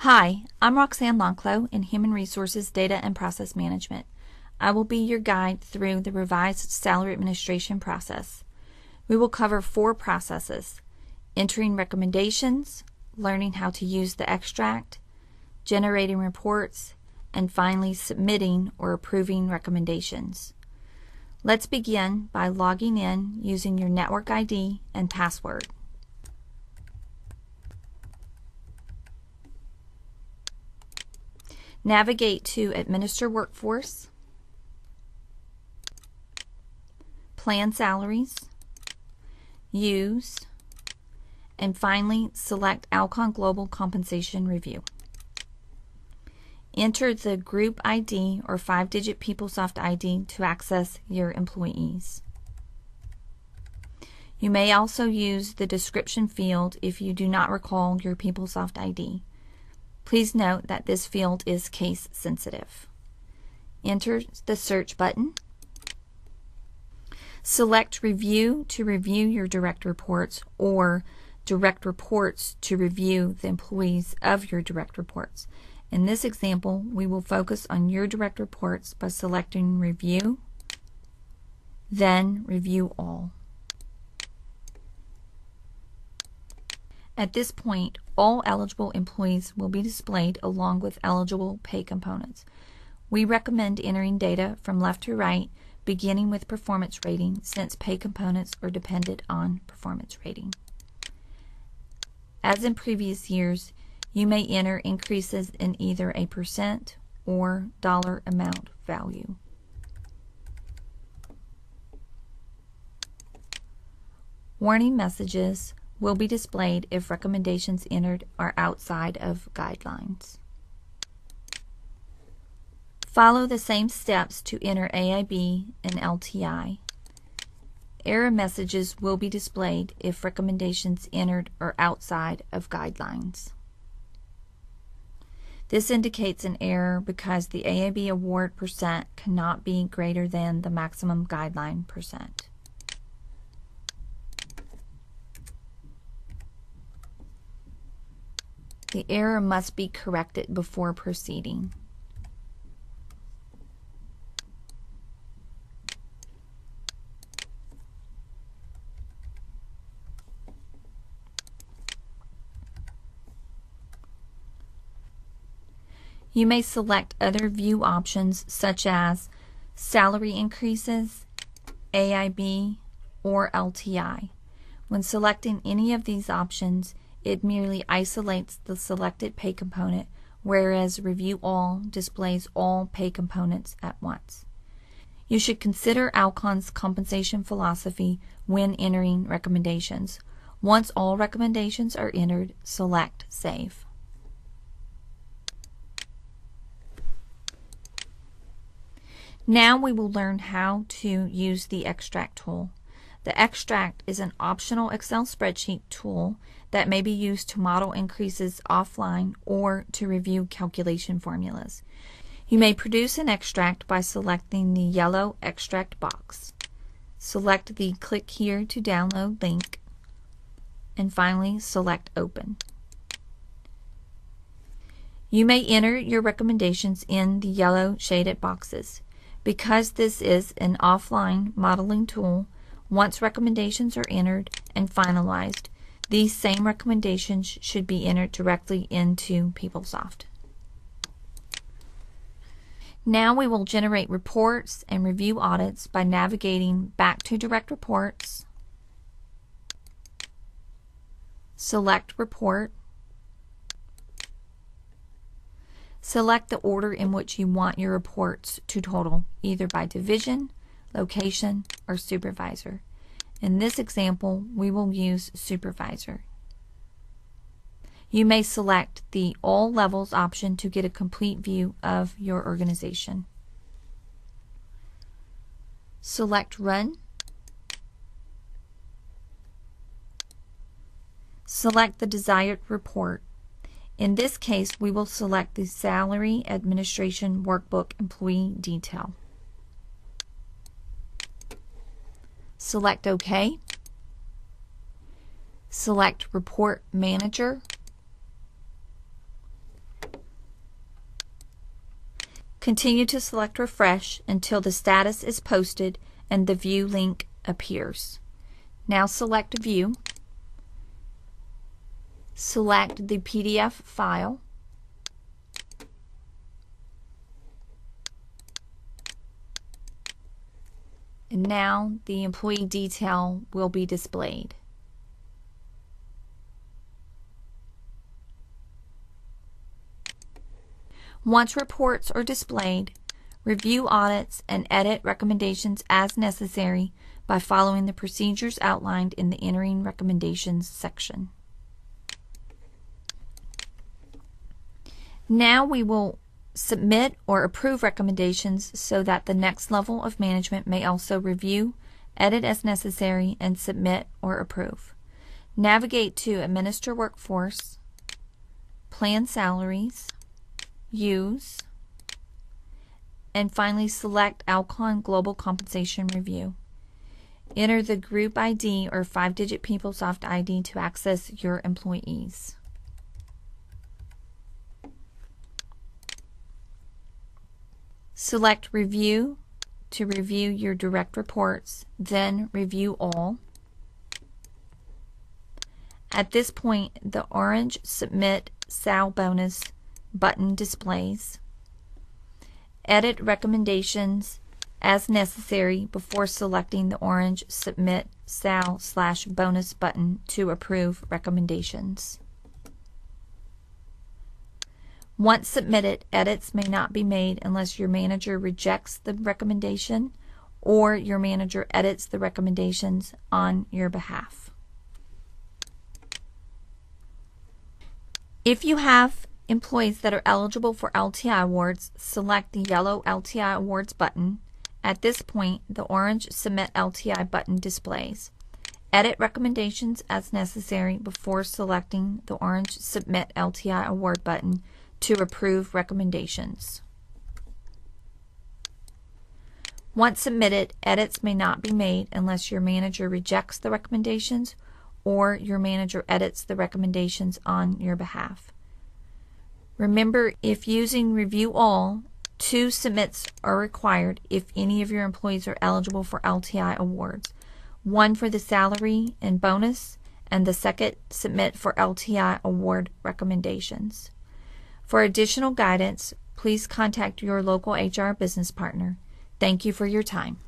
Hi, I'm Roxanne Lonclo in Human Resources Data and Process Management. I will be your guide through the revised salary administration process. We will cover 4 processes: entering recommendations, learning how to use the extract, generating reports, and finally submitting or approving recommendations. Let's begin by logging in using your network ID and password. Navigate to Administer Workforce, Plan Salaries, Use, and finally select Alcon Global Compensation Review. Enter the Group ID or 5-digit PeopleSoft ID to access your employees. You may also use the description field if you do not recall your PeopleSoft ID. Please note that this field is case sensitive. Enter the search button. Select Review to review your direct reports or Direct Reports to review the employees of your direct reports. In this example, we will focus on your direct reports by selecting Review, then Review All. At this point, all eligible employees will be displayed along with eligible pay components. We recommend entering data from left to right, beginning with performance rating, since pay components are dependent on performance rating. As in previous years, you may enter increases in either a % or dollar amount value. Warning messages will be displayed if recommendations entered are outside of guidelines. Follow the same steps to enter AIB and LTI. Error messages will be displayed if recommendations entered are outside of guidelines. This indicates an error because the AIB award % cannot be greater than the maximum guideline %. The error must be corrected before proceeding. You may select other view options such as salary increases, AIB, or LTI. When selecting any of these options, it merely isolates the selected pay component, whereas Review All displays all pay components at once. You should consider Alcon's compensation philosophy when entering recommendations. Once all recommendations are entered, select Save. Now we will learn how to use the Extract tool. The Extract is an optional Excel spreadsheet tool that may be used to model increases offline or to review calculation formulas. You may produce an extract by selecting the yellow Extract box. Select the Click Here to Download link, and finally select Open. You may enter your recommendations in the yellow shaded boxes. Because this is an offline modeling tool, once recommendations are entered and finalized, these same recommendations should be entered directly into PeopleSoft. Now we will generate reports and review audits by navigating back to Direct Reports, select Report, select the order in which you want your reports to total, either by division, location, or supervisor. In this example, we will use supervisor. You may select the All Levels option to get a complete view of your organization. Select Run. Select the desired report. In this case, we will select the Salary Administration Workbook Employee Detail. Select OK. Select Report Manager. Continue to select Refresh until the status is posted and the View link appears. Now select View. Select the PDF file. And now the employee detail will be displayed. Once reports are displayed, review audits and edit recommendations as necessary by following the procedures outlined in the Entering Recommendations section. Now we will submit or approve recommendations so that the next level of management may also review, edit as necessary, and submit or approve. Navigate to Administer Workforce, Plan Salaries, Use, and finally select Alcon Global Compensation Review. Enter the group ID or 5-digit PeopleSoft ID to access your employees. Select Review to review your direct reports, then Review All. At this point, the orange Submit Sal Bonus button displays. Edit recommendations as necessary before selecting the orange Submit Sal/Bonus button to approve recommendations. Once submitted, edits may not be made unless your manager rejects the recommendation or your manager edits the recommendations on your behalf. If you have employees that are eligible for LTI awards, select the yellow LTI awards button. At this point, the orange Submit LTI button displays. Edit recommendations as necessary before selecting the orange Submit LTI award button to approve recommendations. Once submitted, edits may not be made unless your manager rejects the recommendations or your manager edits the recommendations on your behalf. Remember, if using Review All, 2 submits are required if any of your employees are eligible for LTI awards. One for the salary and bonus, and the second submit for LTI award recommendations. For additional guidance, please contact your local HR business partner. Thank you for your time.